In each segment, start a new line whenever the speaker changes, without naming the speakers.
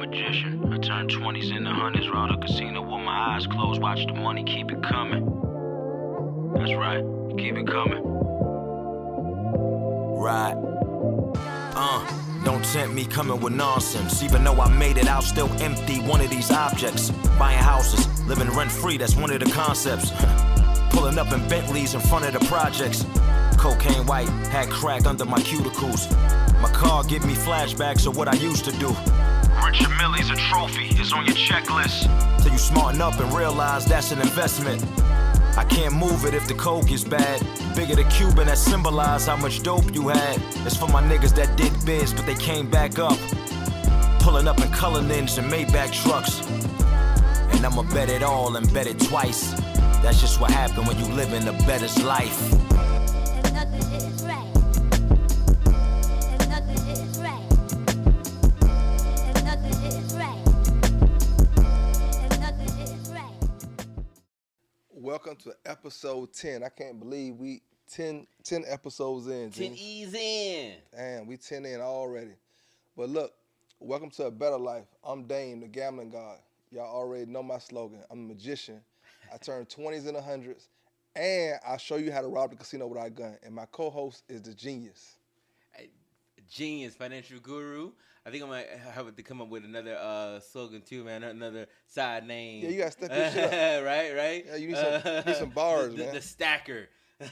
magician. I turn 20s into hundreds, roll the casino with my eyes closed. Watch the money, keep it coming. That's right, keep it coming. Right. Don't tempt me coming with nonsense. Even though I made it, I'll still empty one of these objects. Buying houses, living rent-free, that's one of the concepts. Pulling up in Bentleys in front of the projects. Cocaine white, had crack under my cuticles. My car give me flashbacks of what I used to do. Richard Millie's a trophy, is on your checklist. Till you smarten up and realize that's an investment. I can't move it if the coke is bad. Bigger the Cuban that symbolize how much dope you had. It's for my niggas that did biz, but they came back up. Pulling up in Cullinans and Maybach trucks. And I'ma bet it all and bet it twice. That's just what happened when you live in a bettor's life.
Welcome to episode 10. I can't believe we 10 episodes in.
10 E's in.
Damn, we 10 in already. But look, welcome to A Bettor Life. I'm Dame, the gambling god. Y'all already know my slogan. I'm a magician. I turn 20s into hundreds, and I'll show you how to rob the casino without a gun. And my co-host is the genius.
Genius, financial guru. I think I might have to come up with another slogan too, man. Another side name.
Yeah, you gotta step your shit up.
right.
Yeah, you need some bars, man.
The stacker.
you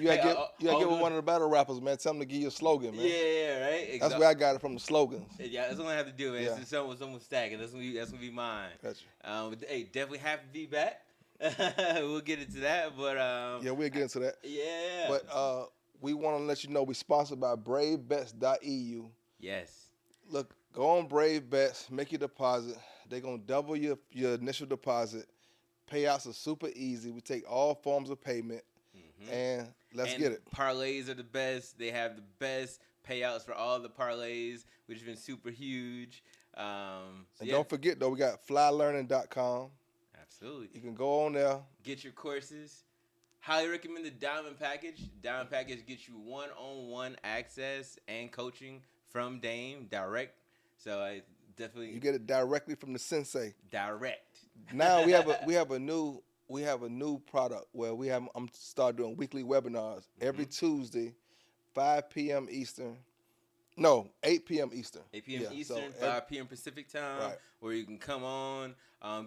gotta get with one of the battle rappers, man. Tell them to give you a slogan, man.
Yeah, right.
That's where I got it from, the slogans.
Yeah, that's what I have to do, man.
Yeah.
Someone stacking. That's gonna be mine.
Gotcha.
Hey, definitely happy to be back. We'll get into that, but
yeah, we'll get into that.
Yeah.
But we want to let you know we're sponsored by BraveBets.eu.
Yes.
Look, go on Brave Bets, make your deposit. They're going to double your initial deposit. Payouts are super easy. We take all forms of payment, and let's get it.
Parlays are the best. They have the best payouts for all the parlays, which has been super huge.
Don't forget, though, we got flylearning.com.
Absolutely.
You can go on there.
Get your courses. Highly recommend the Diamond Package. Diamond Package gets you one-on-one access and coaching from Dame direct. So I definitely
you get it directly from the sensei.
Direct.
Now we have a new product where I'm start doing weekly webinars every Tuesday, 5 p.m. Eastern. No, 8 p.m. Eastern.
8 p.m.
Yeah,
Eastern,
so
5 p.m. Pacific time,
right.
Where you can come on,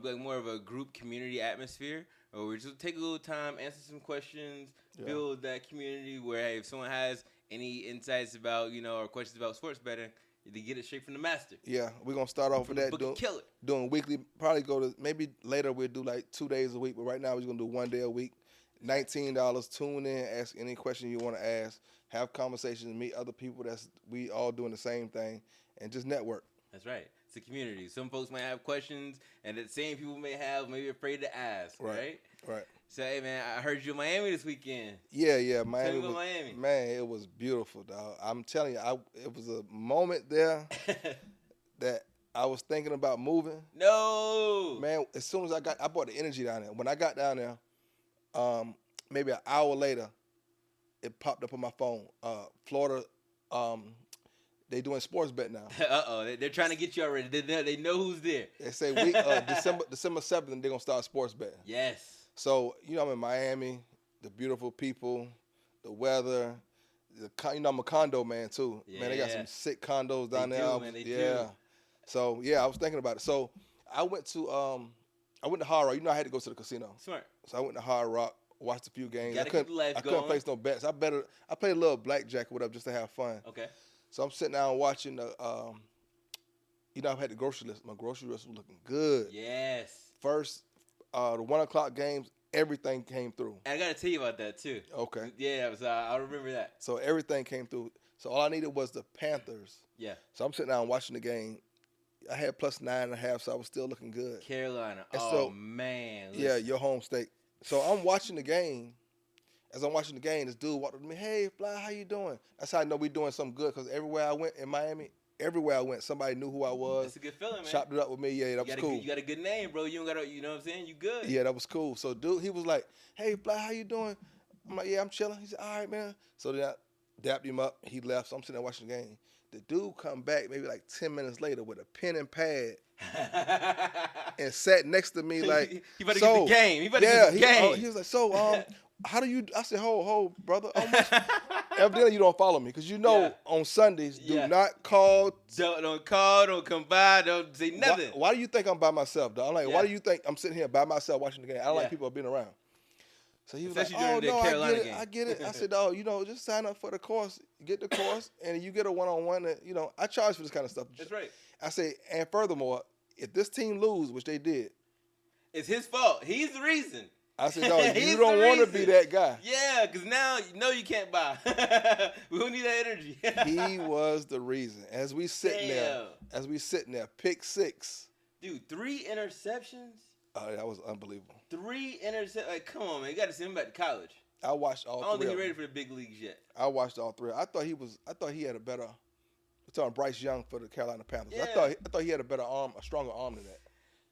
be like more of a group community atmosphere, or we just take a little time, answer some questions, build that community where, hey, if someone has any insights about, or questions about sports betting, they get it straight from the master.
Yeah, we're going to start off with that. Doing weekly, probably maybe later we'll do like 2 days a week, but right now we're going to do 1 day a week. $19, tune in, ask any question you want to ask, have conversations, meet other people we all doing the same thing, and just network.
That's right. It's a community. Some folks might have questions, and the same people may have, maybe afraid to ask, right?
Right.
So, hey, man, I heard you in Miami this weekend.
Yeah, Miami.
Tell me about Miami.
Man, it was beautiful, dog. I'm telling you, it was a moment there that I was thinking about moving.
No.
Man, as soon as I bought the energy down there. When I got down there, maybe an hour later, it popped up on my phone. Florida, they doing sports bet now.
Uh-oh, they're trying to get you already. They know who's there.
They say December 7th, they're going to start sports betting.
Yes.
So, I'm in Miami, the beautiful people, the weather. I'm a condo man, too. Yeah. Man, they got some sick condos down there.
They do.
So, yeah, I was thinking about it. So, I went to Hard Rock. I had to go to the casino.
Smart.
So, I went to Hard Rock, watched a few games. I
couldn't
place no bets. I played a little blackjack or whatever just to have fun.
Okay.
So, I'm sitting down watching I've had the grocery list. My grocery list was looking good.
Yes.
First, the 1 o'clock games, everything came through.
And I got to tell you about that, too.
Okay.
Yeah, I remember that.
So everything came through. So all I needed was the Panthers.
Yeah.
So I'm sitting down watching the game. I had plus 9.5, so I was still looking good.
Carolina. Man.
Yeah, your home state. So I'm watching the game. As I'm watching the game, this dude walked up to me, "Hey, Fly, how you doing?" That's how I know we doing something good, because everywhere I went in Miami, somebody knew who I was.
That's a good feeling, man.
Chopped it up with me. Yeah, that was cool.
You got a good name, bro. You don't got to, you know what I'm saying? You good.
Yeah, that was cool. So, dude, he was like, "Hey, Fly, how you doing?" I'm like, "Yeah, I'm chilling." He said, "All right, man." So then I dapped him up. He left. So I'm sitting there watching the game. The dude come back maybe like 10 minutes later with a pen and pad and sat next to me like,
he about to get the game. He about to get the game.
He was like, so, how do you, I said, hold, brother. How much? Evidently, you don't follow me because on Sundays, do not call.
Don't call, don't come by, don't say nothing.
Why do you think I'm by myself, dog? I'm like, why do you think I'm sitting here by myself watching the game? I don't like people being around. So he was like, oh, no, I get it. I said, oh, just sign up for the course, get the course, and you get a one-on-one. And, I charge for this kind of stuff.
That's right.
I say, and furthermore, if this team lose, which they did.
It's his fault. He's the reason.
I said, no, you don't want to be that guy.
Yeah, because now you can't buy. We don't need that energy.
He was the reason. As we sitting there, pick 6.
Dude, 3 interceptions?
Oh, that was unbelievable.
3 interceptions. Like, come on, man. You got to send him back to college.
I watched all 3.
I don't think he's ready for the big leagues yet.
I watched all 3. I thought he had a better. We're talking Bryce Young for the Carolina Panthers.
Yeah.
I thought he had a stronger arm than that.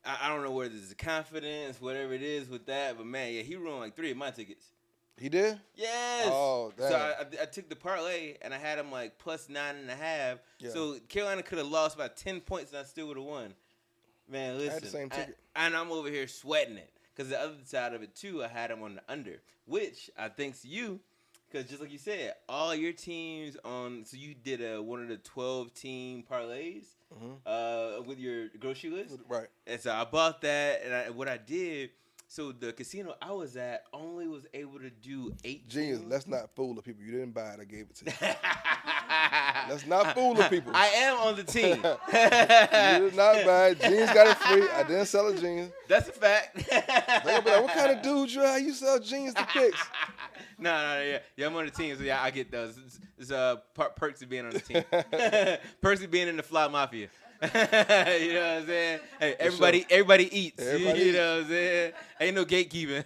I don't know whether it's the confidence, whatever it is with that, but man, yeah, he ruined like 3 of my tickets.
He did?
Yes.
Oh, damn.
So I took the parlay and I had him like plus 9.5.
Yeah.
So Carolina could have lost by 10 points and I still would have won. Man, listen.
I had the same ticket.
And I'm over here sweating it. Because the other side of it, too, I had him on the under. Which, I thanks to you, because just like you said, all your teams so you did one of the 12-team parlays with your grocery list.
Right.
And so I bought that, and what I did, so the casino I was at only was able to do 8
Genius,
teams.
let's not fool the people. You didn't buy it, I gave it to you. Let's not fool the people.
I am on the team.
You did not buy it. Jeans got it free. I didn't sell it jeans.
That's a fact.
They're gonna be like, what kind of dude you are? How you sell jeans to picks?
No, yeah, I'm on the team, so yeah, I get those. It's perks of being on the team. Perks of being in the fly mafia. You know what I'm saying? Hey, everybody eats. You know what I'm saying? Ain't no gatekeeping.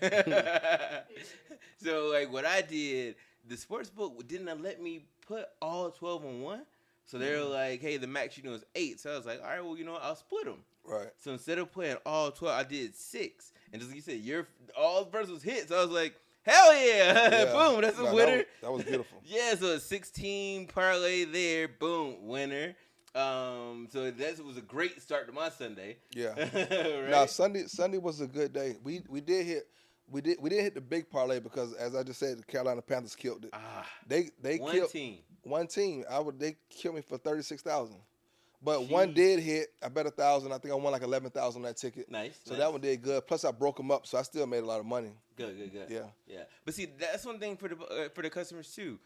So like what I did, the sports book didn't let me put all 12 on one. So they were like, hey, the max you know is 8. So I was like, all right, well, I'll split them.
Right.
So instead of playing all 12, I did 6. And just like you said, all the first was hit. So I was like, hell yeah. Boom, that's a winner.
That was beautiful.
Yeah, so a 16 parlay there, boom, winner. So that was a great start to my Sunday.
Yeah.
Right?
Now Sunday was a good day. We didn't hit the big parlay because, as I just said, the Carolina Panthers killed it. They killed one team. They killed me for $36,000. But one did hit. I bet $1,000. I think I won like $11,000 on that ticket.
Nice.
So that one did good. Plus I broke them up, so I still made a lot of money.
Good.
Yeah.
But see, that's one thing for the customers too.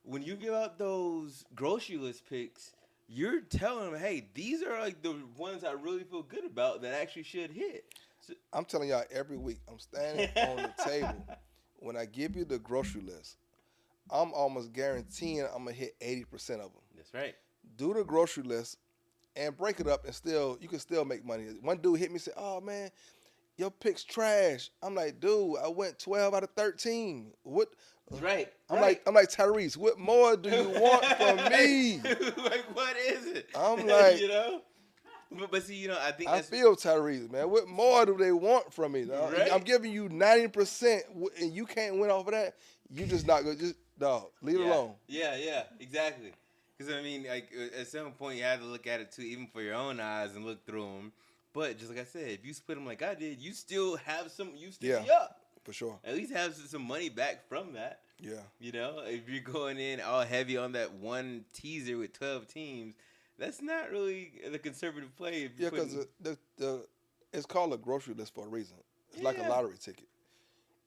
When you give out those grocery list picks, you're telling them, hey, these are like the ones I really feel good about that actually should hit. So,
I'm telling y'all every week, I'm standing on the table. When I give you the grocery list, I'm almost guaranteeing I'm going to hit 80% of them.
That's right.
Do the grocery list and break it up, and you can still make money. One dude hit me and said, oh, man, your pick's trash. I'm like, dude, I went 12 out of 13. What?
Right.
I'm like Tyrese, what more do you want from me?
Like, what is it?
I'm like,
But see, I think
I feel Tyrese, man. What more do they want from me? Dog?
Right?
I'm giving you 90%, and you can't win off of that. You just not gonna leave it alone.
Yeah, exactly. Because like at some point you have to look at it too, even for your own eyes, and look through them. But just like I said, if you split them like I did, you still have some. You still be up.
For sure.
At least have some money back from that.
Yeah.
If you're going in all heavy on that one teaser with 12 teams, that's not really the conservative play.
Yeah, because it's called a grocery list for a reason. It's like a lottery ticket.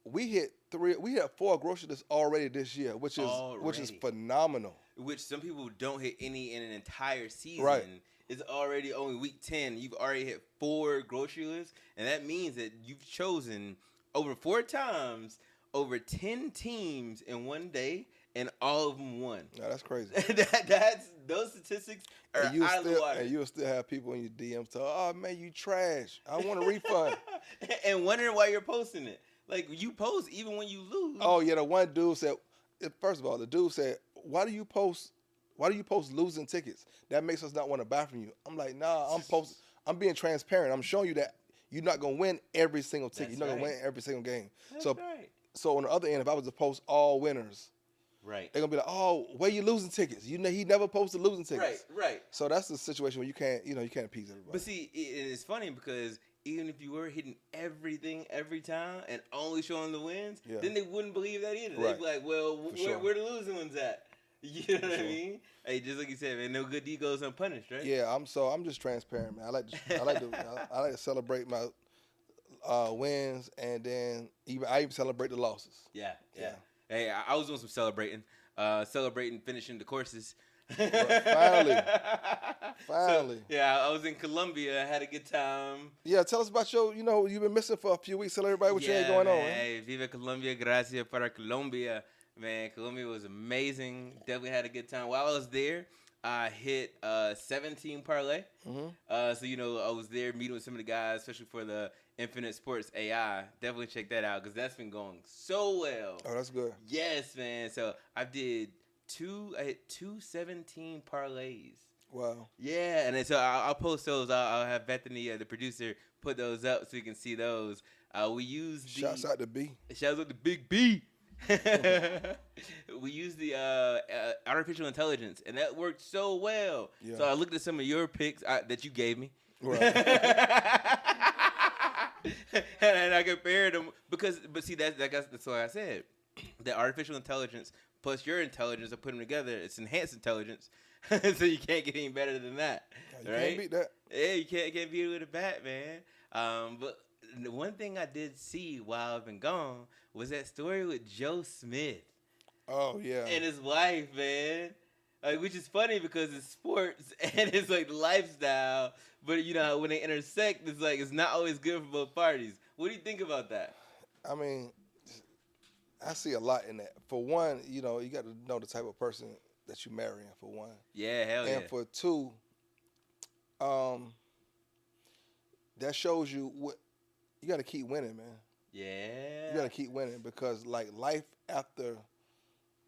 We had 4 grocery lists already this year, which is phenomenal.
Which some people don't hit any in an entire season.
Right.
It's already only week 10. You've already hit 4 grocery lists, and that means that you've chosen over 4 times, over 10 teams in one day, and all of them won.
No, that's crazy.
Those statistics are out of the water.
And you'll still have people in your DMs tell, oh, man, you trash. I want a refund.
And wondering why you're posting it. Like, you post even when you lose.
Oh, yeah, the one dude said, first of all, the dude said, why do you post losing tickets? That makes us not want to buy from you. I'm like, nah, I'm being transparent. I'm showing you that you're not going to win every single ticket. You're not going to win every single game. So on the other end, if I was to post all winners,
Right.
They're gonna be like, oh, where you losing tickets? You know, he never posted losing tickets.
Right.
So that's the situation where you can't appease everybody.
But see, it's funny because even if you were hitting everything every time and only showing the wins, then they wouldn't believe that either. They'd be like, well, where the losing ones at? You know what I mean? Hey, just like you said, man, no good deed goes unpunished, right?
Yeah, I'm just transparent, man. I like to celebrate my wins, and then I even celebrate the losses.
Yeah. Hey, I was doing some celebrating finishing the courses.
Finally.
So, I was in Colombia. I had a good time.
Yeah, tell us about you've been missing for a few weeks. Tell everybody what you had going on.
Hey, Viva Colombia, gracias para Colombia. Man, Colombia was amazing. Definitely had a good time. While I was there, I hit 17 parlay. So, I was there meeting with some of the guys, especially for the Infinite Sports AI. Definitely check that out because that's been going so well.
Oh, that's good.
Yes, man. So, I hit two 17 parlays.
Wow.
Yeah, and then, so I'll post those. I'll have Bethany, the producer, put those up so you can see those. We use
Shouts out to B.
Shouts out to Big B. We used the artificial intelligence, and that worked so well. Yeah. So I looked at some of your picks that you gave me,
right.
and I compared them but see that's what I said. The artificial intelligence plus your intelligence, I put them together. It's enhanced intelligence, so you can't get any better than that.
You can't beat that.
Yeah, you can't beat it with a bat, man. But the one thing I did see while I've been gone was that story with Joe Smith.
Oh, yeah.
And his wife, man. Like, which is funny because it's sports and it's like lifestyle. But, when they intersect, it's like it's not always good for both parties. What do you think about that?
I mean, I see a lot in that. For one, you got to know the type of person that you're marrying, for one.
Yeah, hell yeah.
And for two, that shows you what you got to keep winning, man.
Yeah.
You got to keep winning because, like, life after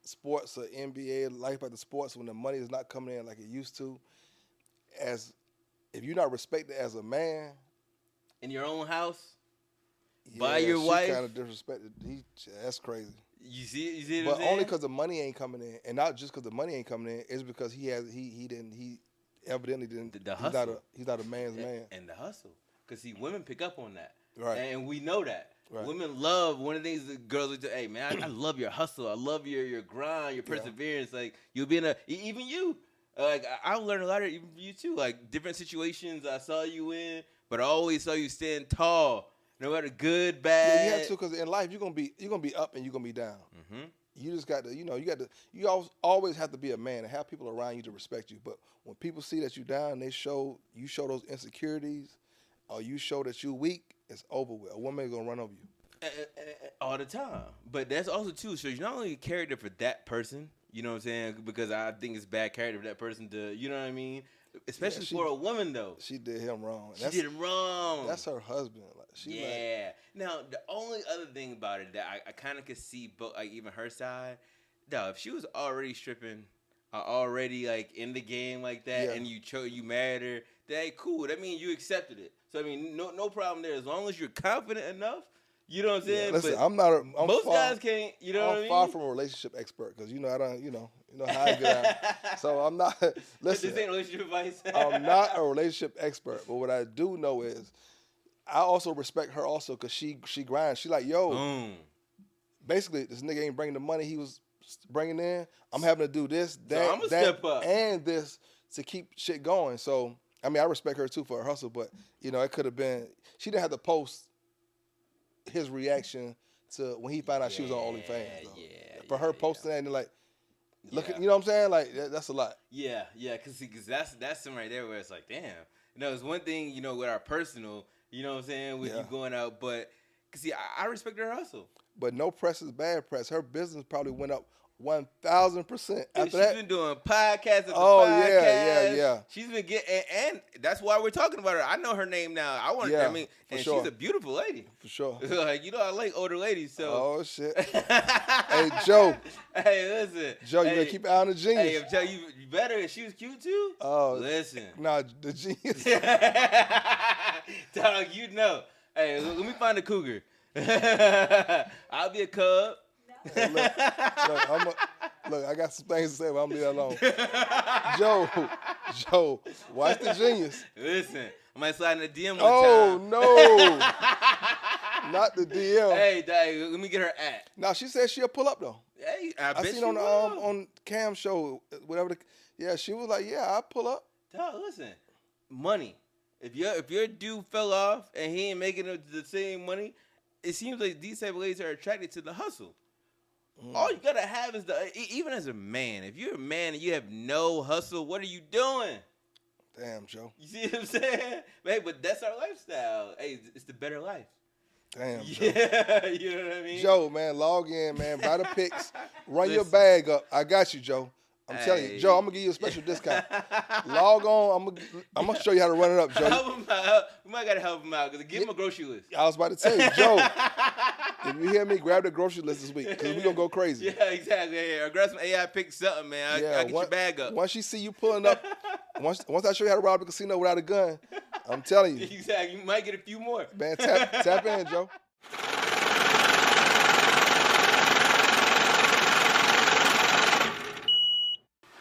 sports or NBA, life after sports, when the money is not coming in like it used to, if you're not respected as a man.
In your own house? By your wife?
She kind of disrespected. That's crazy.
You see
but only because the money ain't coming in. And not just because the money ain't coming in, it's because he evidently didn't.
The hustle.
He's not a man's man.
And the hustle. Because, women pick up on that.
Right.
And we know that. Right. Women love, one of the things that girls would do, hey, man, I love your hustle. I love your grind, your perseverance. Yeah. Like, you'll be even you. Like, I've learned a lot even from you, too. Like, different situations I saw you in, but I always saw you stand tall, no matter good, bad.
Yeah, you have to, because in life, you're gonna be up and you're going to be down. Mm-hmm. You just got to, you always have to be a man and have people around you to respect you. But when people see that you're down, you show those insecurities, or you show that you're weak, it's over with. A woman is going to run over you.
All the time. But that's also, too, so you're not only a character for that person, you know what I'm saying? Because I think it's bad character for that person to, you know what I mean? Especially for a woman, though.
She did him wrong.
She did him wrong.
That's her husband.
Now, the only other thing about it that I kind of could see, like, even her side, no, if she was already stripping, already, like, in the game like that, and you married her, that cool. That means you accepted it. So, I mean, no problem there. As long as you're confident enough, you know what I'm saying?
Listen,
but most guys can't, you know what I mean?
I'm far from a relationship expert because, I don't, you know how I get out. So I'm not, listen.
This ain't relationship advice.
I'm not a relationship expert, but what I do know is I also respect her also because she grinds. She like, yo, basically, this nigga ain't bringing the money he was bringing in. I'm having to do this, that,
step up.
And this to keep shit going. So, I mean, I respect her too for her hustle, but, it could have been, she didn't have to post his reaction to when he found out she was on OnlyFans. For her posting that and like, look at, you know what I'm saying? Like, that's a lot.
Yeah, because that's something right there where it's like, damn. It's one thing, with our personal, you know what I'm saying, with you going out, but, because see, I respect her hustle.
But no press is bad press. Her business probably went up 1,000% after that.
She's been doing podcasts after
podcasts. Yeah.
She's been getting, and that's why we're talking about her. I know her name now. And
sure.
She's a beautiful lady.
For sure.
Like, I like older ladies, so.
Oh, shit. Hey, Joe.
Hey, listen.
Joe, you gotta keep an eye on the genius.
Hey, I'm telling you, you better. She was cute, too.
Oh.
Listen.
Nah, the genius.
Dog, Hey, let me find a cougar. I'll be a cub.
Hey, look, I got some things to say, but I'm gonna leave that alone. Joe, watch the genius.
Listen, I might slide in the DM one time.
Oh no, not the DM.
Hey, Dad, let me get her at.
Now she said she'll pull up though.
Hey,
I
bet
seen
you
on
will.
on Cam show, whatever. Yeah, she was like, yeah, I'll pull up.
Dog, listen, money. If your dude fell off and he ain't making the same money, it seems like these type of ladies are attracted to the hustle. All you gotta have is even as a man. If you're a man and you have no hustle, what are you doing?
Damn, Joe.
You see what I'm saying? Hey, but that's our lifestyle. Hey, it's the better life.
Damn, Joe.
Yeah, you know what I mean?
Joe, man, log in, man. Buy the pics. Run your bag up. I got you, Joe. I'm telling you, Joe, I'm gonna give you a special discount. Log on. I'm gonna show you how to run it up, Joe.
Help him out. We might gotta help him out because give him a grocery list.
I was about to tell you, Joe. If you hear me, grab the grocery list this week because we're gonna go crazy.
Yeah, exactly. Yeah, grab some AI pick something, man. I'll get your bag up.
Once she see you pulling up, once I show you how to rob the casino without a gun, I'm telling you.
Exactly. You might get a few more.
Man, tap in, Joe.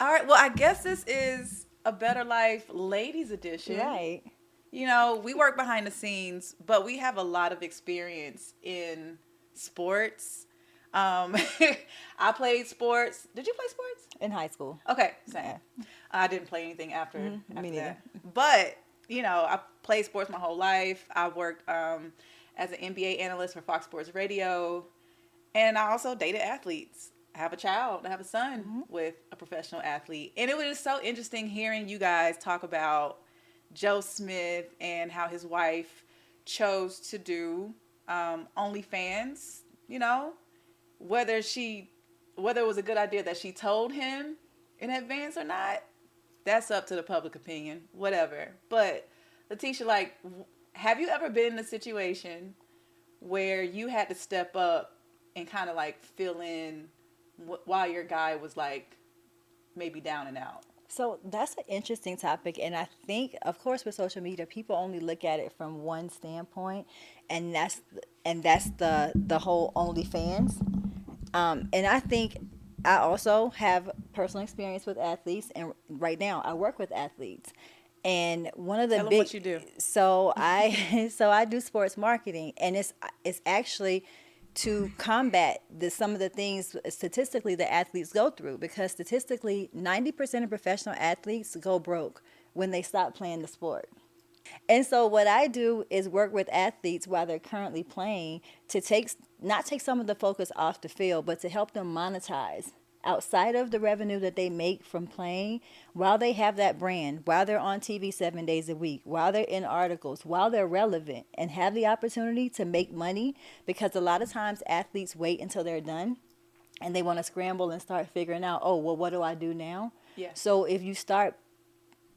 All right, well, I guess this is a Bettor Life Ladies Edition.
Right.
You know, we work behind the scenes, but we have a lot of experience in sports. I played sports. Did you play sports?
In high school.
Okay, same.
Yeah.
I didn't play anything after,
Me neither.
that. But, you know, I played sports my whole life. I worked as an NBA analyst for Fox Sports Radio, and I also dated athletes. I have a child. I have a son with a professional athlete. And it was just so interesting hearing you guys talk about Joe Smith and how his wife chose to do OnlyFans, you know, whether it was a good idea that she told him in advance or not, that's up to the public opinion, whatever. But Leteshia, like, have you ever been in a situation where you had to step up and kind of like fill in while your guy was like maybe down and out?
So that's an interesting topic, and I think, of course, with social media, people only look at it from one standpoint, and that's the whole OnlyFans. And I think I also have personal experience with athletes, and right now I work with athletes. And one of the
Tell them what you do.
So I do sports marketing, and it's actually to combat some of the things statistically that athletes go through, because statistically 90% of professional athletes go broke when they stop playing the sport. And so what I do is work with athletes while they're currently playing to not take some of the focus off the field, but to help them monetize outside of the revenue that they make from playing, while they have that brand, while they're on TV 7 days a week, while they're in articles, while they're relevant and have the opportunity to make money. Because a lot of times athletes wait until they're done and they want to scramble and start figuring out, oh, well, what do I do now?
Yeah.
So if you start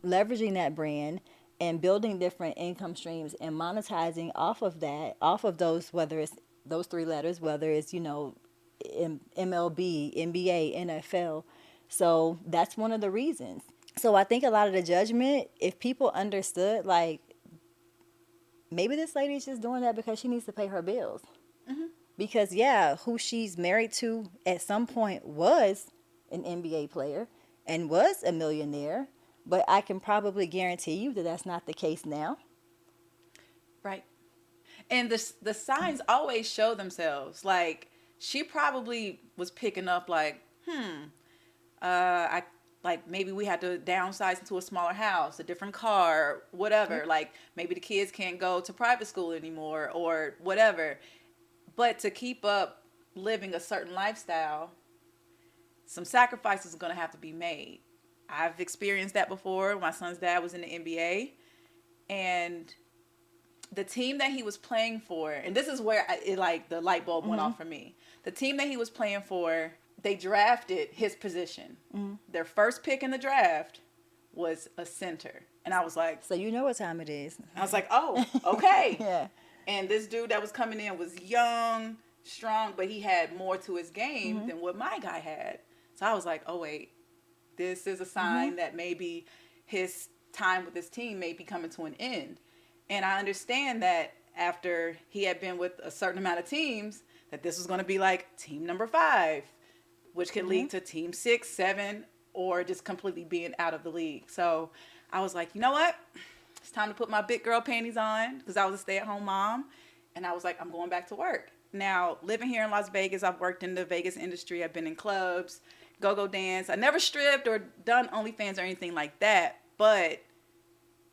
leveraging that brand and building different income streams and monetizing off of that, off of those, whether it's those three letters, whether it's, you know, MLB, NBA, NFL. So that's one of the reasons. So I think a lot of the judgment, if people understood, like, maybe this lady's just doing that because she needs to pay her bills. Mm-hmm. Because, yeah, who she's married to at some point was an NBA player and was a millionaire. But I can probably guarantee you that that's not the case now.
Right. And the signs always show themselves. Like, she probably was picking up like, maybe we had to downsize into a smaller house, a different car, whatever. Mm-hmm. Like, maybe the kids can't go to private school anymore or whatever. But to keep up living a certain lifestyle, some sacrifices are going to have to be made. I've experienced that before. My son's dad was in the NBA, and the team that he was playing for, and this is where the light bulb went off for me. The team that he was playing for, they drafted his position. Mm-hmm. Their first pick in the draft was a center. And I was like...
So you know what time it is.
I was like, oh, okay.
Yeah.
And this dude that was coming in was young, strong, but he had more to his game than what my guy had. So I was like, oh, wait. This is a sign that maybe his time with his team may be coming to an end. And I understand that after he had been with a certain amount of teams, that this was going to be like team number 5, which could lead to team 6, 7, or just completely being out of the league. So I was like, you know what? It's time to put my big girl panties on, because I was a stay-at-home mom. And I was like, I'm going back to work. Now, living here in Las Vegas, I've worked in the Vegas industry. I've been in clubs, go-go dance. I never stripped or done OnlyFans or anything like that. But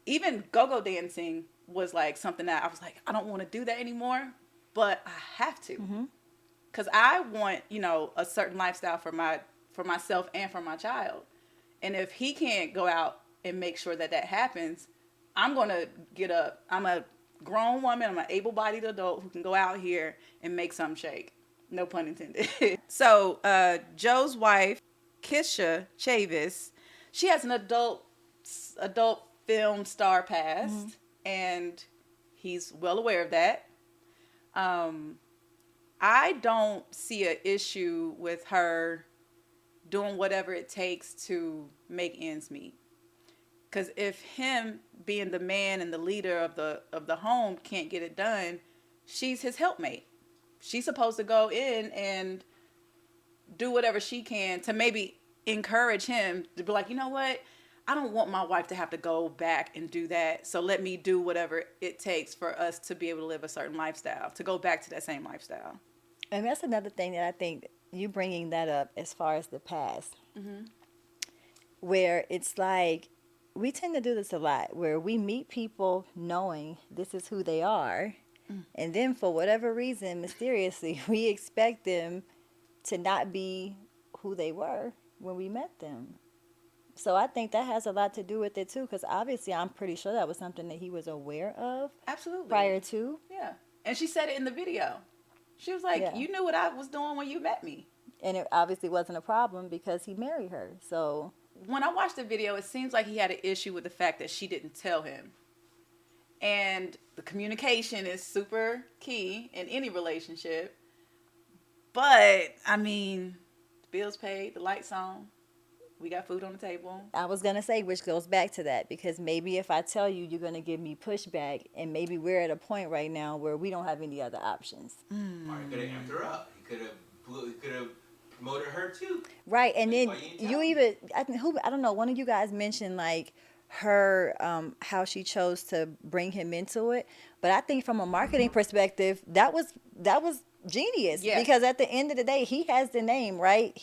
even go-go dancing was like something that I was like, I don't want to do that anymore, but I have to. Because I want, you know, a certain lifestyle for myself and for my child. And if he can't go out and make sure that that happens, I'm going to get up. I'm a grown woman. I'm an able-bodied adult who can go out here and make something shake. No pun intended. So Joe's wife, Kisha Chavis, she has an adult film star past, and he's well aware of that. I don't see an issue with her doing whatever it takes to make ends meet. Because if him being the man and the leader of the home can't get it done, she's his helpmate. She's supposed to go in and do whatever she can to maybe encourage him to be like, you know what? I don't want my wife to have to go back and do that. So let me do whatever it takes for us to be able to live a certain lifestyle, to go back to that same lifestyle.
And that's another thing that I think you bringing that up as far as the past, where it's like, we tend to do this a lot, where we meet people knowing this is who they are. And then for whatever reason, mysteriously, we expect them to not be who they were when we met them. So I think that has a lot to do with it, too, because obviously I'm pretty sure that was something that he was aware of.
Absolutely.
Prior to.
Yeah. And she said it in the video. She was like, you knew what I was doing when you met me.
And it obviously wasn't a problem because he married her. So
when I watched the video, it seems like he had an issue with the fact that she didn't tell him. And the communication is super key in any relationship. But, I mean, the bills paid, the lights on, we got food on the table.
I was going to say, which goes back to that, because maybe if I tell you, you're going to give me pushback, and maybe we're at a point right now where we don't have any other options.
Or he could have amped her up. He could have promoted her too.
Right, and then you even, I don't know, one of you guys mentioned like her, how she chose to bring him into it. But I think from a marketing perspective, that was genius.
Yeah.
Because at the end of the day, he has the name, right?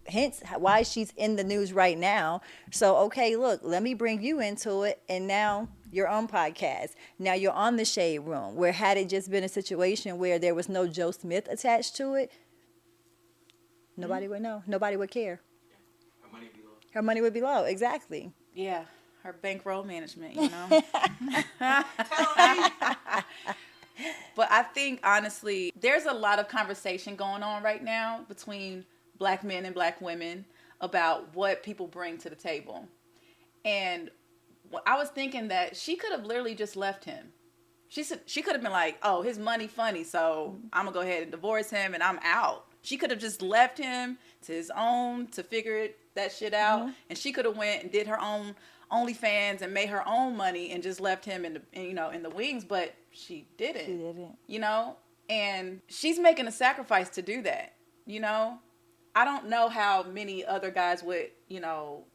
Hence why she's in the news right now. So, okay, look, let me bring you into it. And now you're on podcast. Now you're on the Shade Room, where had it just been a situation where there was no Joe Smith attached to it, nobody would know. Nobody would care.
Her money would be low.
Her money would be low. Exactly.
Yeah, her bankroll management, you know. But I think, honestly, there's a lot of conversation going on right now between Black men and Black women about what people bring to the table. And I was thinking that she could have literally just left him. She could have been like, oh, his money funny, so I'm going to go ahead and divorce him and I'm out. She could have just left him to his own to figure that shit out. And she could have went and did her own OnlyFans and made her own money and just left him in the wings. But she didn't.
She didn't.
You know? And she's making a sacrifice to do that. You know? I don't know how many other guys would, you know,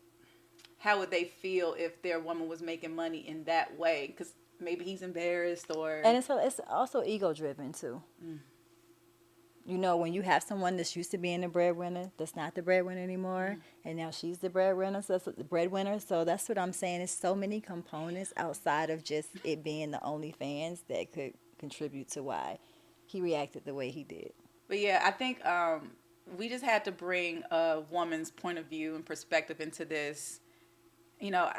how would they feel if their woman was making money in that way? Because maybe he's embarrassed or...
And it's also ego-driven, too. You know, when you have someone that's used to being the breadwinner, that's not the breadwinner anymore, and now she's the breadwinner, so that's the breadwinner. So that's what I'm saying. There's so many components outside of just it being the OnlyFans that could contribute to why he reacted the way he did.
But yeah, I think we just had to bring a woman's point of view and perspective into this. You know,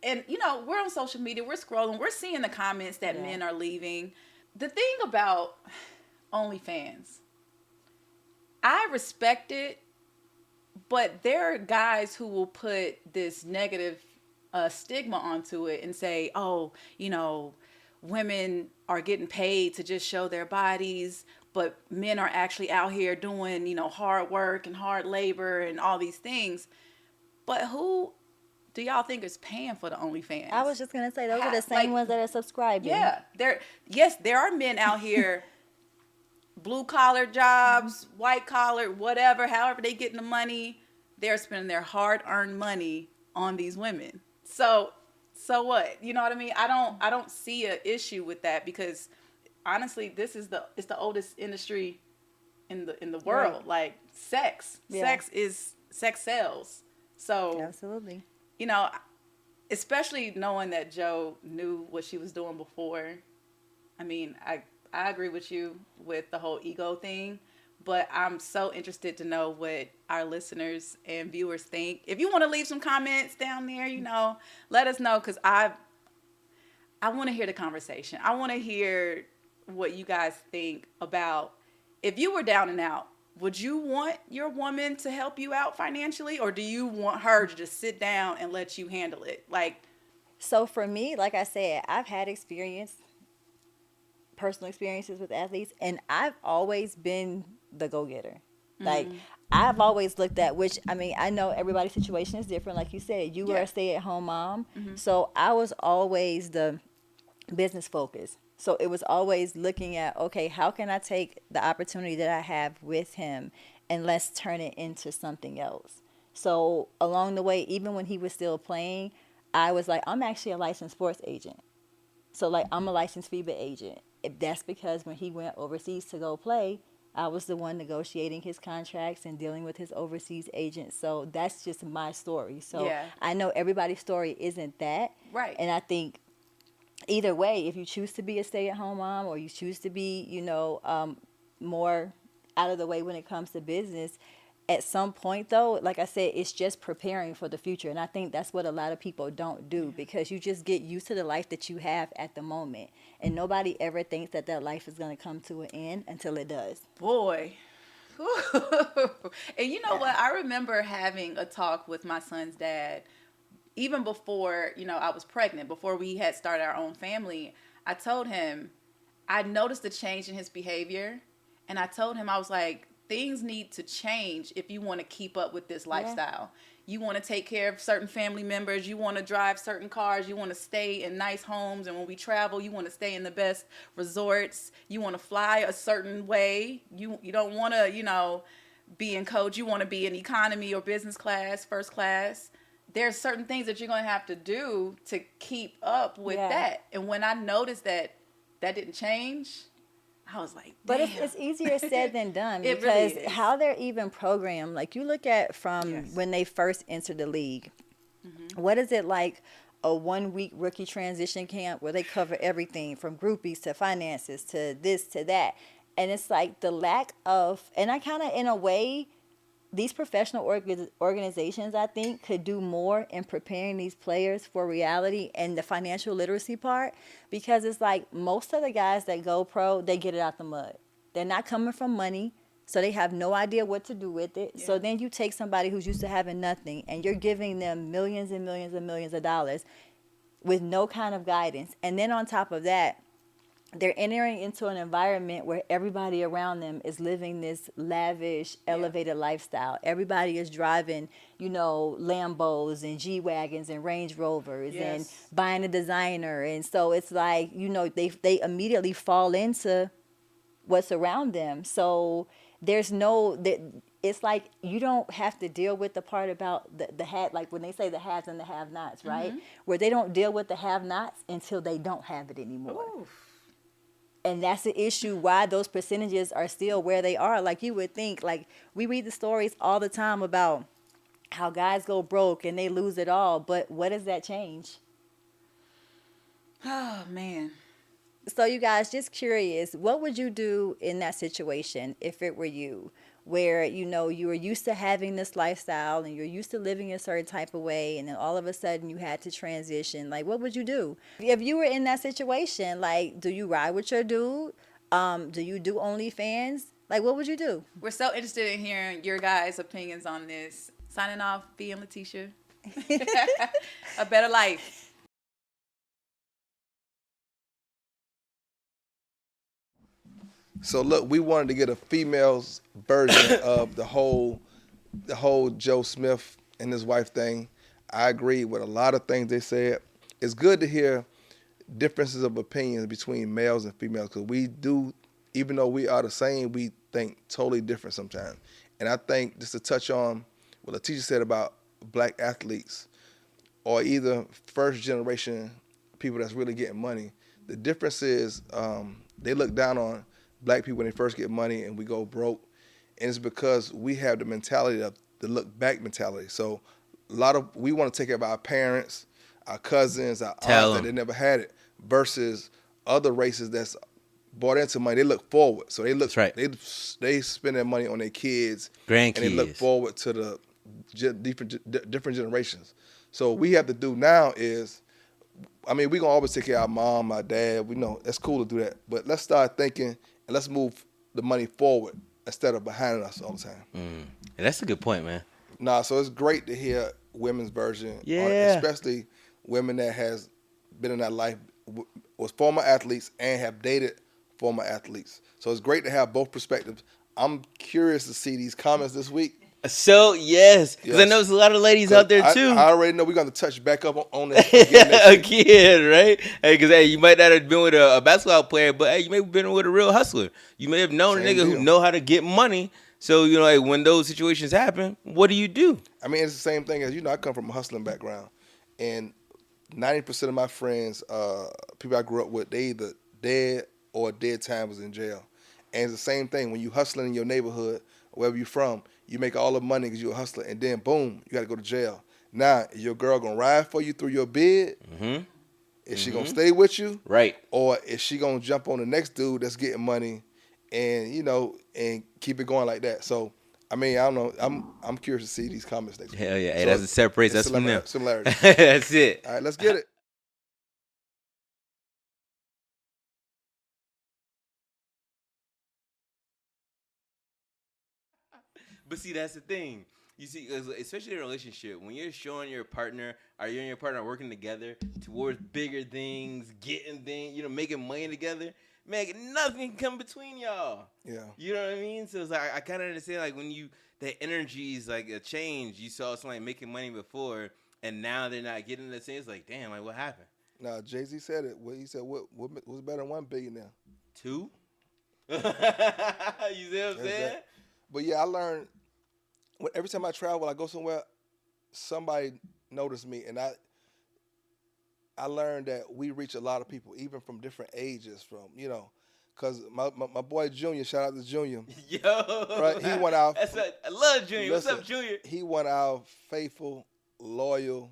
and you know, we're on social media, we're scrolling, we're seeing the comments that men are leaving. The thing about OnlyFans, I respect it, but there are guys who will put this negative stigma onto it and say, oh, you know, women are getting paid to just show their bodies, but men are actually out here doing, you know, hard work and hard labor and all these things. But who do y'all think is paying for the OnlyFans?
I was just going to say, those are the same ones that are subscribing.
Yeah. There are men out here blue collar jobs, white collar, whatever, however they getting the money, they're spending their hard earned money on these women. So what? You know what I mean? I don't see an issue with that, because honestly, it's the oldest industry in the world.
Right.
Like sex sells. So
absolutely.
You know, especially knowing that Joe knew what she was doing before. I mean, I agree with you with the whole ego thing, but I'm so interested to know what our listeners and viewers think. If you want to leave some comments down there, you know, let us know, because I want to hear the conversation. I want to hear what you guys think about, if you were down and out, would you want your woman to help you out financially, or do you want her to just sit down and let you handle it? Like,
so for me, like I said, I've had personal experiences with athletes, and I've always been the go-getter. Like, I've always looked at, which, I mean, I know everybody's situation is different. Like you said, you were a stay-at-home mom. So I was always the business focus. So it was always looking at, okay, how can I take the opportunity that I have with him and let's turn it into something else? So along the way, even when he was still playing, I was like, I'm actually a licensed sports agent. So, like, I'm a licensed FIBA agent. That's because when he went overseas to go play, I was the one negotiating his contracts and dealing with his overseas agent. So that's just my story. So I know everybody's story isn't that.
Right.
And I think either way, if you choose to be a stay-at-home mom, or you choose to be, you know, more out of the way when it comes to business, at some point, though, like I said, it's just preparing for the future. And I think that's what a lot of people don't do, because you just get used to the life that you have at the moment. And nobody ever thinks that life is going to come to an end until it does.
Boy. And you know what? I remember having a talk with my son's dad, even before, you know, I was pregnant, before we had started our own family. I told him, I noticed a change in his behavior. And I told him, I was like, things need to change if you want to keep up with this lifestyle. You want to take care of certain family members. You want to drive certain cars. You want to stay in nice homes. And when we travel, you want to stay in the best resorts. You want to fly a certain way. You don't want to, you know, be in coach. You want to be in economy or business class, first class. There's certain things that you're going to have to do to keep up with that. And when I noticed that didn't change, I was like, damn.
But it's easier said than done,
It
because
really is.
how they're even programmed, like you look at from when they first entered the league, what is it like a 1-week rookie transition camp where they cover everything from groupies to finances to this to that. And it's like the lack of, and I kind of, in a way, these professional organizations, I think, could do more in preparing these players for reality and the financial literacy part, because it's like most of the guys that go pro, they get it out the mud. They're not coming from money, so they have no idea what to do with it. So then you take somebody who's used to having nothing, and you're giving them millions and millions and millions of dollars with no kind of guidance. And then on top of that, they're entering into an environment where everybody around them is living this lavish, elevated lifestyle. Everybody is driving, you know, Lambos and G-Wagons and Range Rovers and buying a designer. And so it's like, you know, they immediately fall into what's around them. So there's it's like you don't have to deal with the part about the like when they say the haves and the have-nots, right? Where they don't deal with the have-nots until they don't have it anymore. Oof. And that's the issue, why those percentages are still where they are. Like you would think, like we read the stories all the time about how guys go broke and they lose it all. But what does that change?
Oh, man.
So you guys, just curious, what would you do in that situation if it were you? Where, you know, you were used to having this lifestyle and you're used to living a certain type of way, and then all of a sudden you had to transition. Like, what would you do? If you were in that situation, like, do you ride with your dude? Do you do OnlyFans? Like, what would you do?
We're so interested in hearing your guys' opinions on this. Signing off, being Leteshia. A Bettor Life.
So look, we wanted to get a female's version of the whole Joe Smith and his wife thing. I agree with a lot of things they said. It's good to hear differences of opinions between males and females, because we do even though we are the same, we think totally different sometimes. And I think just to touch on what Leteshia said about black athletes or either first generation people that's really getting money, the difference is they look down on black people when they first get money and we go broke. And it's because we have the mentality of the look back mentality. So we want to take care of our parents, our cousins, our aunts that they never had it, versus other races that's bought into money. They look forward. So they look they spend their money on their kids,
grandkids,
and they look forward to the different generations. So what we have to do now is, I mean, we're going to always take care of our mom, our dad. We know that's cool to do that. But let's start thinking and let's move the money forward instead of behind us all the time.
And that's a good point, man.
Nah, so it's great to hear women's version.
Yeah.
Especially women that has been in that life, was former athletes and have dated former athletes. So it's great to have both perspectives. I'm curious to see these comments this week.
So, yes, because I know there's a lot of ladies out there, too.
I already know we're going to touch back up on that
again, right? Hey, because, hey, you might not have been with a basketball player, but, hey, you may have been with a real hustler. You may have known a nigga who know how to get money. So, you know, like, when those situations happen, what do you do?
I mean, it's the same thing as, I come from a hustling background. And 90% of my friends, people I grew up with, they either dead or dead time was in jail. And it's the same thing. When you hustling in your neighborhood, wherever you're from, you make all the money because you're a hustler, and then, boom, you got to go to jail. Now, is your girl going to ride for you through your bid? Mm-hmm. Is she going to stay with you?
Right.
Or is she going to jump on the next dude that's getting money and, and keep it going like that? So, I mean, I don't know. I'm curious to see these comments next week.
Hell yeah. Hey, that's a separate. That's from them.
Similarity.
That's it.
All right, let's get it.
But see, that's the thing. You see, especially in a relationship, when you're showing your partner, or you and your partner working together towards bigger things, getting things, making money together, man, nothing can come between y'all.
Yeah.
You know what I mean? So it's like, I kind of understand, like, when the energy is like a change. You saw somebody making money before, and now they're not getting the same. It's like, damn, like, what happened?
Nah, Jay-Z said it. He said, what's better than 1 billionaire?
2? You see what I'm saying?
But yeah, I learned. Every time I travel, I go somewhere, somebody noticed me, and I learned that we reach a lot of people, even from different ages, because my boy Junior, shout out to Junior.
Yo,
right? He went out.
I love Junior. What's up, Junior?
He went out faithful, loyal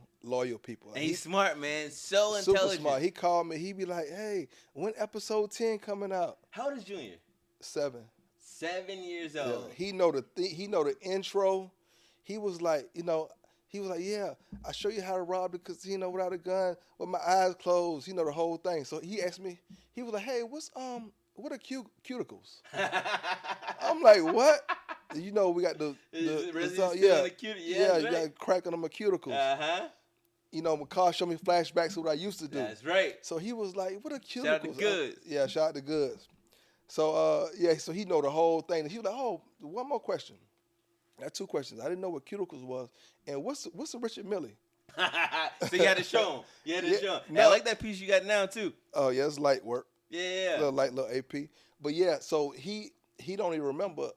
people.
And he's smart, man. So
Super
intelligent.
smart. He called me. He be like, "Hey, when episode 10 coming out?"
How old is Junior?
7.
7 years old.
Yeah, he know the intro. He was like, yeah, I show you how to rob the casino without a gun with my eyes closed. He know the whole thing. So he asked me, he was like, hey, what are cuticles? I'm like, what? We got the you got crack on my cuticles.
Uh-huh.
My car showed me flashbacks of what I used to do.
That's right.
So he was like, what are cuticles?
Shout out to GOODZ.
Shout out to GOODZ. So, so he know the whole thing. And he was like, oh, one more question. I had 2 questions. I didn't know what cuticles was. And what's a Richard Millie?
So you had to show him. Show him. Hey, I like that piece you got now, too.
Oh, yeah, it's light work.
Yeah.
Little AP. But, yeah, so he don't even remember.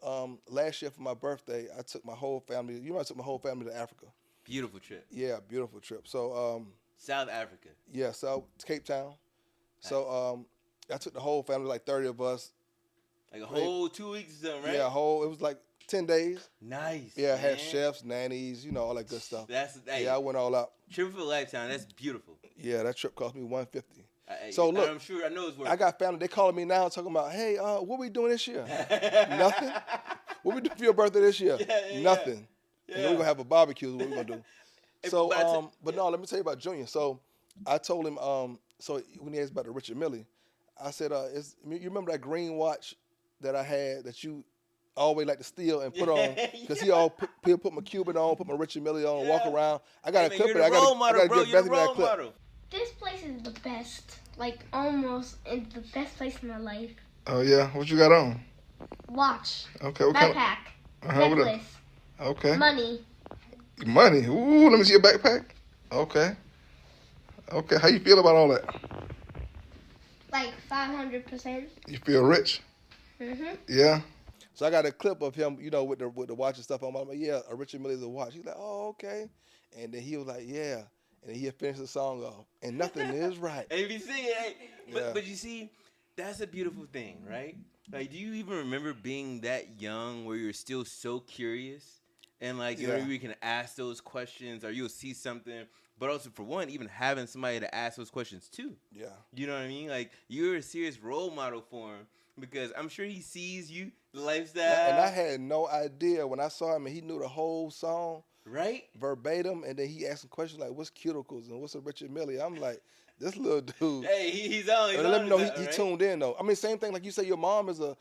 Last year for my birthday, I took my whole family. I took my whole family to Africa.
Beautiful trip.
Yeah, beautiful trip. So
South Africa.
Yeah, so Cape Town. Nice. So I took the whole family, like 30 of us.
Like a whole 2 weeks or something, right?
Yeah, it was like 10 days.
Nice.
Yeah, I had chefs, nannies, all that good stuff. I went all out.
Trip for a lifetime. That's beautiful.
Yeah, that trip cost me $150.
So look, I know it's worth it.
I got family. They calling me now talking about, hey, what we doing this year? Nothing. What we doing for your birthday this year? Nothing. Yeah. And then we're gonna have a barbecue. What we gonna do? So, but no, let me tell you about Junior. So I told him, so when he asked about the Richard Millie, I said, you remember that green watch that I had that you always like to steal and put on? Because he'll put my Cuban on, put my Richard Millie on, walk around. I got a clip of it. I got to give Bethany that clip.
Model. This place is the best. Like, almost it's the best place in my life.
Oh, yeah? What you got on?
Watch.
Okay. What
backpack. Necklace.
Okay.
Money.
Money? Ooh, let me see your backpack. Okay. How you feel about all that?
Like 500%.
You feel rich? Yeah. So I got a clip of him, you know, with the watch and stuff. I'm like, yeah, a Richard Miller's a watch. He's like, oh, okay. And then he was like, yeah. And then he'll finish the song off. And nothing is right.
ABC, hey. But you see, that's a beautiful thing, right? Like, do you even remember being that young where you're still so curious? And, like, you know, you can ask those questions or you'll see something. But also, for one, even having somebody to ask those questions to.
Yeah.
You know what I mean? Like, you're a serious role model for him because I'm sure he sees you, the lifestyle.
And I had no idea when I saw him and he knew the whole song.
Right?
Verbatim. And then he asked some questions like, what's cuticles and what's a Richard Mille? I'm like, this little dude.
Hey, he's on.
Let me know he tuned in though. I mean, same thing like you say. Your mom is an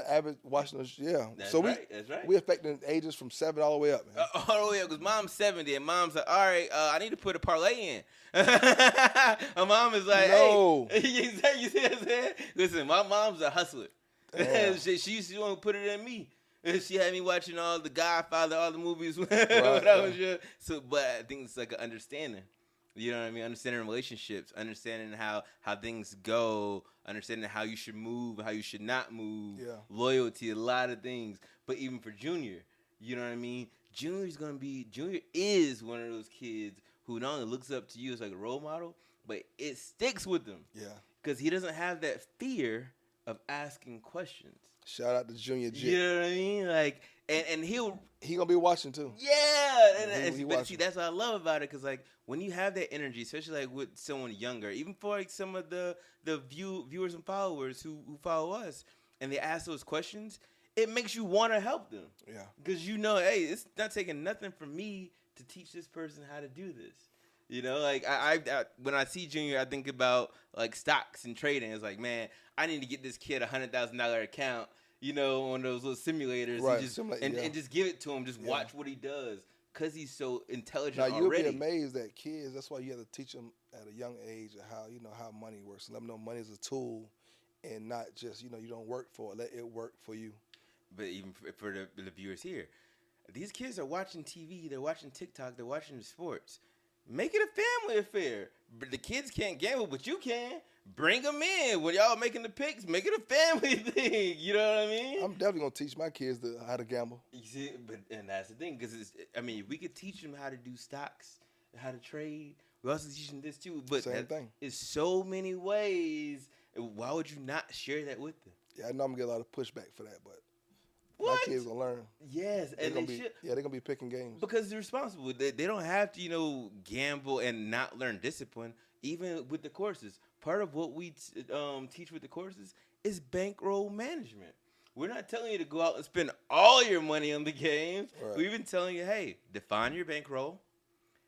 avid watching.
That's
so
right. That's right.
We affecting ages from 7 all the way up, man.
All the way up because mom's 70 and mom's like, all right, I need to put a parlay in. My mom is like,
no.
Hey, you see what I'm saying? Listen, my mom's a hustler. she used to want to put it in me. She had me watching all the Godfather, all the movies when I was young. So, but I think it's like an understanding. You know what I mean? Understanding relationships, understanding how things go, understanding how you should move, how you should not move, loyalty, a lot of things. But even for Junior, you know what I mean? Junior is one of those kids who not only looks up to you as like a role model, but it sticks with him. Yeah. Because he doesn't have that fear of asking questions.
Shout out to Junior J.
You know what I mean? Like, and he
gonna be watching too.
Yeah, but see, that's what I love about it, because like when you have that energy, especially like with someone younger, even for like some of the viewers and followers who follow us, and they ask those questions, it makes you want to help them. Yeah, because you know, hey, it's not taking nothing from me to teach this person how to do this. You know, like I when I see Junior, I think about like stocks and trading. It's like, man, I need to get this kid $100,000 account. You know, on those little simulators, and just give it to him. Just watch what he does, because he's so intelligent already.
Now, you'll be amazed at kids. That's why you have to teach them at a young age how money works. And let them know money is a tool, and not just, you don't work for it. Let it work for you.
But even for the viewers here, these kids are watching TV. They're watching TikTok. They're watching the sports. Make it a family affair. But the kids can't gamble, but you can. Bring them in. When y'all making the picks, make it a family thing. You know what I mean?
I'm definitely going to teach my kids how to gamble.
You see, and that's the thing. Because, we could teach them how to do stocks, how to trade. We also teach them this, too. But
same thing.
It's so many ways. Why would you not share that with them?
Yeah, I know I'm going to get a lot of pushback for that, but my kids going to learn.
Yes, and they should.
Yeah, they're going to be picking games.
Because they're responsible. They don't have to, gamble and not learn discipline, even with the courses. Part of what we teach with the courses is bankroll management. We're not telling you to go out and spend all your money on the games. Right. We've been telling you, hey, define your bankroll,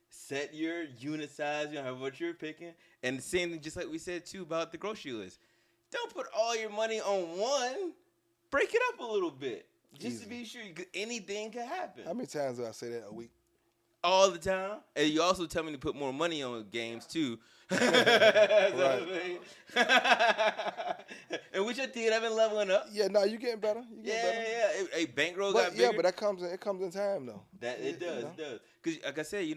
set your unit size, what you're picking, and the same thing, just like we said too about the grocery list. Don't put all your money on one. Break it up a little bit, just to be sure. Anything can happen.
How many times do I say that a week?
All the time. And you also tell me to put more money on games, too.
Right.
And with your team, I've been leveling up.
Yeah, no, you getting better.
Yeah. A bankroll got bigger.
Yeah, but it comes in time, though.
It does. Because, like I said,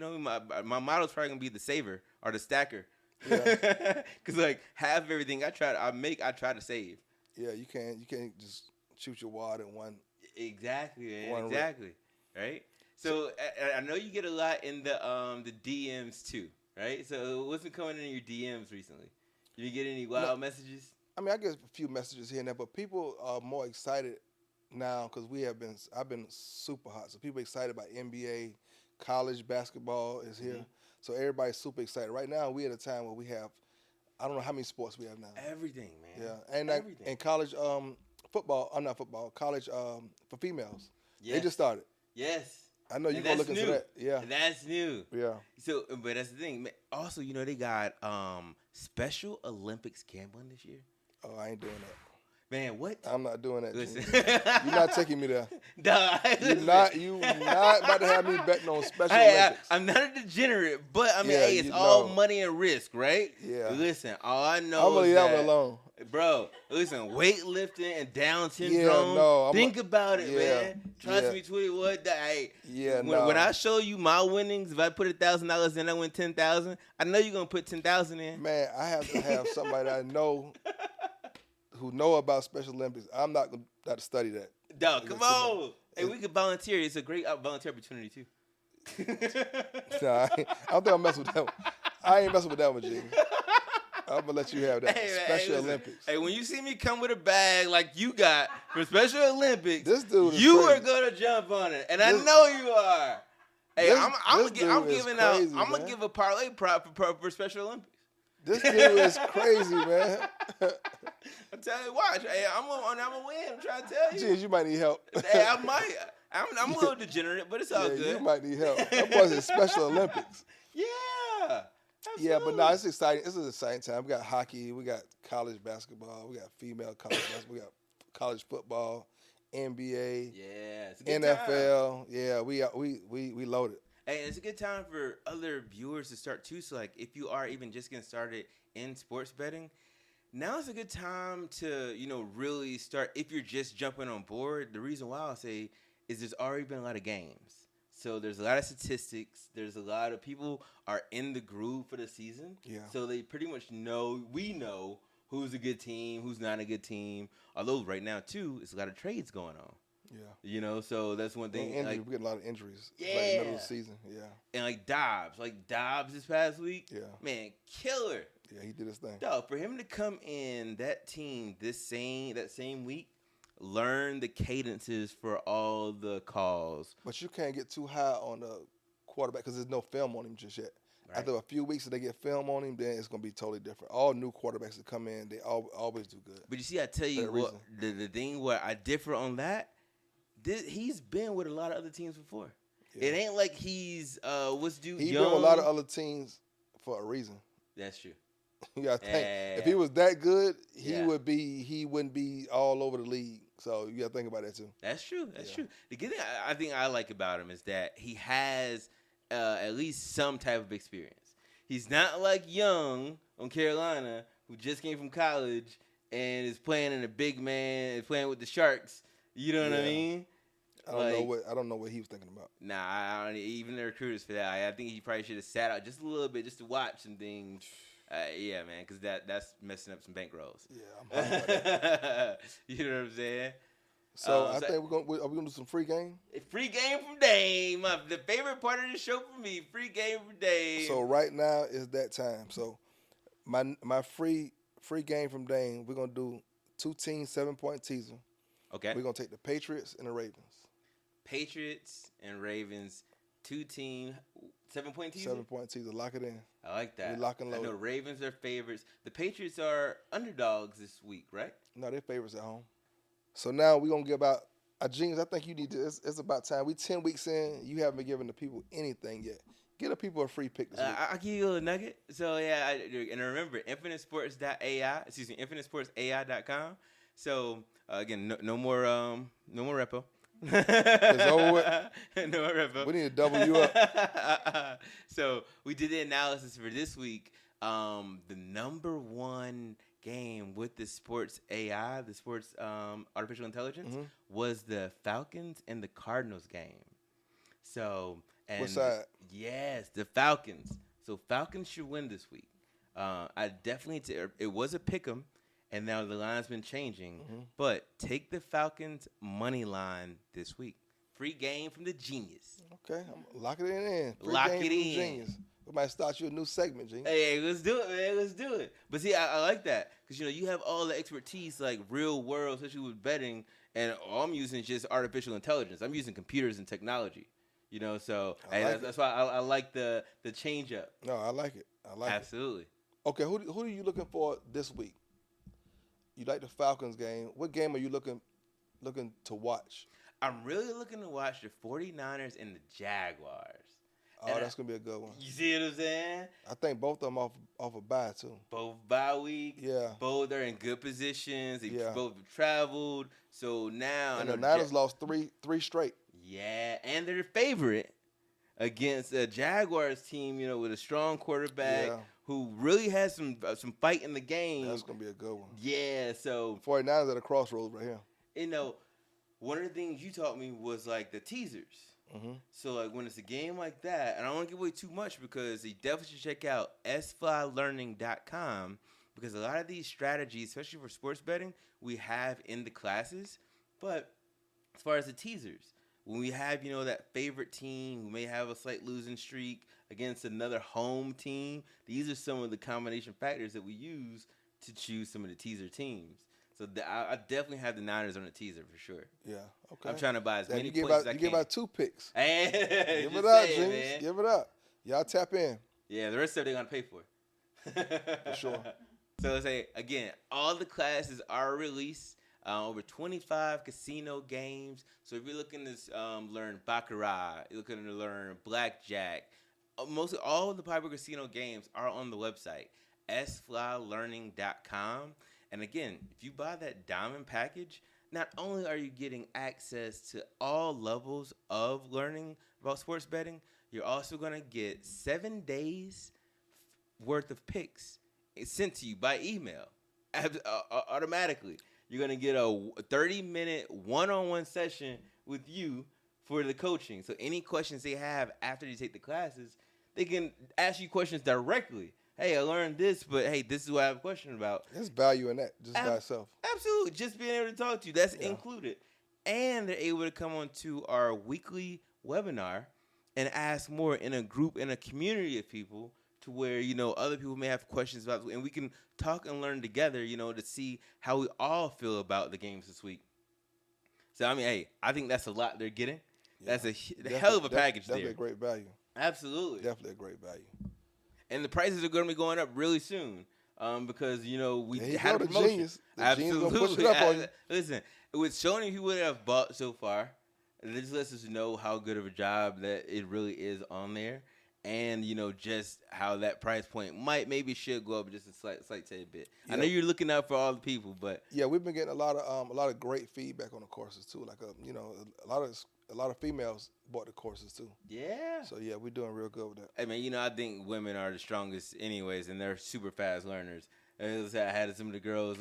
my motto's probably going to be the saver or the stacker.
Yeah.
Because, like, half of everything I try to save.
Yeah, you can't just shoot your wad in one.
Exactly, man. Exactly. Right? So I know you get a lot in the DMs too, right? So what's been coming in your DMs recently? Did you get any wild messages?
I mean, I get a few messages here and there, but people are more excited now because I've been super hot. So people are excited about NBA, college basketball is here. Mm-hmm. So everybody's super excited. Right now, we're at a time where we have, I don't know how many sports we have now.
Everything, man.
Yeah, and everything. And college college for females.
Yes.
They just started.
Yes.
I know you're going to look into that. Yeah.
That's new.
Yeah.
So, but that's the thing. Also, they got Special Olympics gambling this year.
Oh, I ain't doing that.
Man, what?
I'm not doing that.
Listen.
You're not taking me there.
Nah,
you're not about to have me betting on Special Olympics.
I'm not a degenerate, but it's all money and risk, right?
Yeah.
Listen, all I know
I'm going to leave that one alone.
Bro, listen, weightlifting and Down syndrome. Think about it, man. Trust me, Tweety. When I show you my winnings, if I put $1,000 in, I win $10,000. I know you're gonna put $10,000 in.
Man, I have to have somebody that I know who know about Special Olympics, I'm not going to study that.
Dog, come on. Hey, we could volunteer. It's a great volunteer opportunity, too.
Nah, I don't think I'm messing with that one. I ain't messing with that one, G. I'm going to let you have that.
Hey,
Special Olympics.
Hey, when you see me come with a bag like you got for Special Olympics,
this dude is
you
crazy.
are going to jump on it. And I know you are. Hey, I'm going to give a parlay prop for Special Olympics.
This dude is crazy, man.
I'm telling you, watch. Hey, I'm gonna win. I'm trying to tell you.
Jeez, you might need help.
Hey, I might. I'm a little degenerate, but it's all good.
You might need help. That boy's in Special Olympics.
Yeah. Absolutely.
Yeah, but no, it's exciting. This is an exciting time. We got hockey. We got college basketball. We got female college basketball. We got college football, NBA.
Yeah, it's a good
NFL.
time.
Yeah, we loaded.
Hey, it's a good time for other viewers to start too. So, like, if you are even just getting started in sports betting, now is a good time to, really start. If you're just jumping on board, the reason why I'll say is there's already been a lot of games. So there's a lot of statistics. There's a lot of people are in the groove for the season.
Yeah.
So they pretty much we know who's a good team, who's not a good team. Although right now, too, it's a lot of trades going on.
Yeah.
So that's one thing.
We get a lot of injuries.
Yeah.
Like the middle of the season. Yeah.
And like Dobbs this past week.
Yeah.
Man, killer.
Yeah, he did his thing.
Dog, for him to come in that team that same week, learn the cadences for all the calls.
But you can't get too high on the quarterback because there's no film on him just yet.
Right.
After a few weeks, if they get film on him, then it's going to be totally different. All new quarterbacks that come in, they always do good.
But you see, I tell you what, the thing where I differ on that, he's been with a lot of other teams before. Yeah. It ain't like he's
He's
young.
been with a lot of other teams for a reason.
That's true.
You gotta think. If he was that good, he wouldn't be all over the league. So you gotta think about that too.
That's true. That's true. The good thing I think I like about him is that he has at least some type of experience. He's not like Young on Carolina, who just came from college and is playing in a big man, playing with the Sharks. You know what I mean?
I don't know what he was thinking about.
Nah, I don't, even the recruiters for that. I think he probably should have sat out just a little bit just to watch some things. Yeah, man, because that's messing up some bankrolls.
Yeah, I'm hungry about that.
You know what I'm saying?
So I think are we gonna do some free game?
Free game from Dame. The favorite part of the show for me, free game from Dame.
So right now is that time. So my free game from Dame, we're gonna do 2 teams, 7-point teaser.
Okay.
We're gonna take the Patriots and the Ravens.
Patriots and Ravens, 2-team, 7-point teaser?
7-point teaser. Lock it in.
I like that.
We lock and load.
I know Ravens are favorites. The Patriots are underdogs this week, right?
No, they're favorites at home. So now we're going to give out James, I think you need to, it's about time. We 10 weeks in. You haven't been giving the people anything yet. Give the people a free pick this week.
I'll give you a little nugget. So, yeah, and remember, infinitesports.ai.com. So, again, no more repo.
It's over with.
No more repo.
We need to double you up.
So, we did the analysis for this week. The number one game with the sports AI, the sports artificial intelligence, was the Falcons and the Cardinals game. So, and
what side?
Yes, the Falcons. So Falcons should win this week. I definitely it was a pick'em, and now the line's been changing. But take the Falcons money line this week. Free game from the genius.
Okay, lock it in. Free
Lock
game
it
from the
in.
Genius. We might start you a new segment, Genius.
Hey, let's do it, man. Let's do it. But see, I like that because you have all the expertise, like real world, especially with betting, and all I'm using is just artificial intelligence. I'm using computers and technology. So that's why I like the change up.
No, I like it.
Absolutely.
It. Okay, who are you looking for this week? You like the Falcons game. What game are you looking to watch?
I'm really looking to watch the 49ers and the Jaguars.
Oh, that's going to be a good one.
You see what I'm saying?
I think both of them off a bye, too.
Both bye week.
Yeah.
Both are in good positions. They both have traveled. So now...
And the Niners lost three straight.
Yeah, and they're favorite against a Jaguars team, with a strong quarterback who really has some fight in the game.
That's going to be a good one.
Yeah, so...
49ers at a crossroads right here.
One of the things you taught me was, like, the teasers. So, like, when it's a game like that, and I don't want to give away too much because you definitely should check out sflylearning.com because a lot of these strategies, especially for sports betting, we have in the classes. But as far as the teasers, when we have, that favorite team who may have a slight losing streak against another home team, these are some of the combination factors that we use to choose some of the teaser teams. So I definitely have the Niners on the teaser for sure.
Yeah, okay.
I'm trying to buy as many points as I can.
You give out 2 picks.
Hey,
give it up, Genius. Give it up. Y'all tap in.
Yeah, the rest of it they're going to pay for.
For sure.
So let's say, again, all the classes are released. Over 25 casino games. So if you're looking to learn Baccarat, you're looking to learn Blackjack, mostly all of the popular casino games are on the website, sflylearning.com. And again, if you buy that diamond package, not only are you getting access to all levels of learning about sports betting, you're also going to get 7 days worth of picks sent to you by email automatically. You're going to get a 30-minute one-on-one session with you for the coaching. So any questions they have after you take the classes, they can ask you questions directly. Hey, I learned this, but hey, this is what I have a question about.
There's value in that just by itself.
Absolutely. Just being able to talk to you. That's included. And they're able to come on to our weekly webinar and ask more in a group, in a community of people to where, other people may have questions about, and we can talk and learn together, to see how we all feel about the games this week. So, hey, I think that's a lot they're getting. Yeah. That's a hell of a package there.
Definitely a great value.
Absolutely.
Definitely a great value.
And the prices are going to be going up really soon because, we had a promotion.
The Genius.
Absolutely.
Genius push it up on you.
Listen, with showing people that have bought so far, this lets us know how good of a job that it really is on there. And, just how that price point maybe should go up just a slight bit. Yeah. I know you're looking out for all the people, but
yeah, we've been getting a lot of great feedback on the courses too. Like a lot of females bought the courses too.
Yeah.
So yeah, we're doing real good with that.
Hey man, I think women are the strongest anyways, and they're super fast learners. I had some of the girls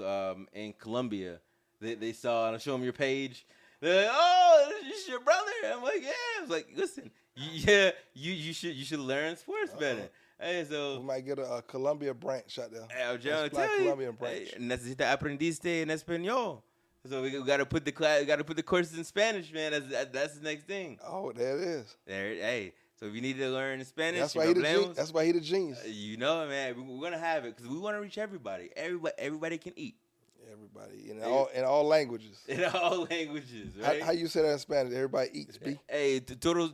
in Colombia. They saw, and I showed them your page. They're like, "Oh, this is your brother." I'm like, "Yeah." I was like, "Listen, you should learn sports betting." Hey, so
we might get a Colombia branch out there.
I'm trying to tell you.
Colombian branch.
Necesita aprendiste en español. So we got to put the courses in Spanish, man. That's the next thing.
Oh, there it is.
Hey. So if you need to learn Spanish,
that's why he the genius.
You know, man. We're gonna have it because we want to reach everybody. Everybody can eat.
Everybody in all languages.
In all languages, right?
How you say that in Spanish? Everybody eats, B.
Hey, todo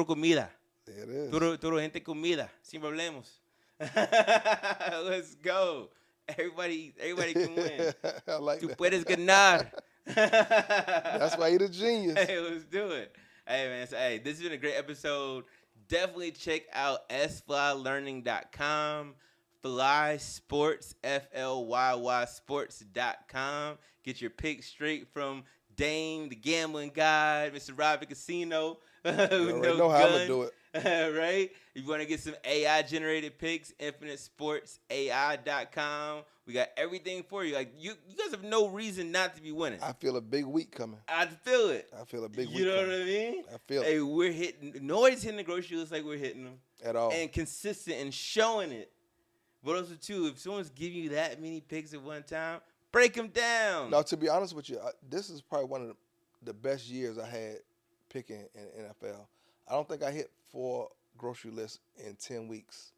comida.
There it is.
Todo gente comida. Sin problemas. Let's go. Everybody can win.
I like
Tú
that.
puedes ganar.
That's why he the genius.
Hey, let's do it. Hey, man. So, this has been a great episode. Definitely check out sflylearning.com. Fly Sports, FLYY Sports.com. Get your picks straight from Dame, the gambling guy, Mr. Robbie Casino.
You already know how I'm going to do it.
Right? If you want to get some AI-generated picks, InfiniteSportsAI.com. We got everything for you. Like you guys have no reason not to be winning.
I feel a big week coming.
I feel it.
I feel a big week
You know
coming.
what I mean?
I feel
it.
it.
We're hitting. Nobody's hitting the grocery list like we're hitting them.
At all.
And consistent and showing it. But also, too, if someone's giving you that many picks at one time, break them down.
No, to be honest with you, this is probably one of the best years I had picking in NFL. I don't think I hit 4 grocery lists in 10 weeks.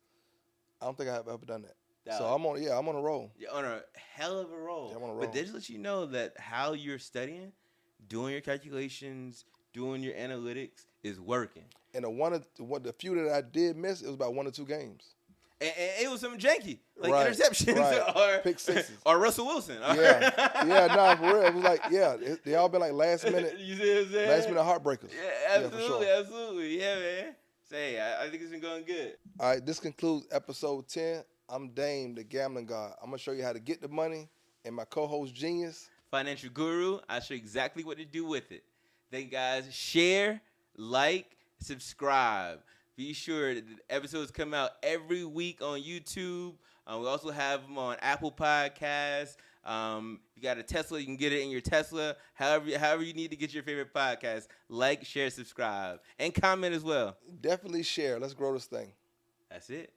I don't think I have ever done that. So I'm on a roll.
You're on a hell of a roll.
Yeah, I'm on a roll.
But they just let you know that how you're studying, doing your calculations, doing your analytics is working.
And the few that I did miss, it was about 1 or 2 games.
And it was some janky, like
right,
interceptions
right.
or
pick sixes.
Or Russell Wilson.
Yeah, for real. It was like, they all been like last minute.
You see what I'm saying?
Last minute heartbreakers.
Yeah, absolutely,
sure.
absolutely. Yeah, man. Say, I think it's been going good.
All right, this concludes episode 10. I'm Dame, the gambling god. I'm gonna show you how to get the money, and my co-host Genius,
Financial Guru. I'll show you exactly what to do with it. Then, guys, share, like, subscribe. Be sure that the episodes come out every week on YouTube. We also have them on Apple Podcasts. You got a Tesla, you can get it in your Tesla. However you need to get your favorite podcast. Like, share, subscribe, and comment as well.
Definitely share. Let's grow this thing.
That's it.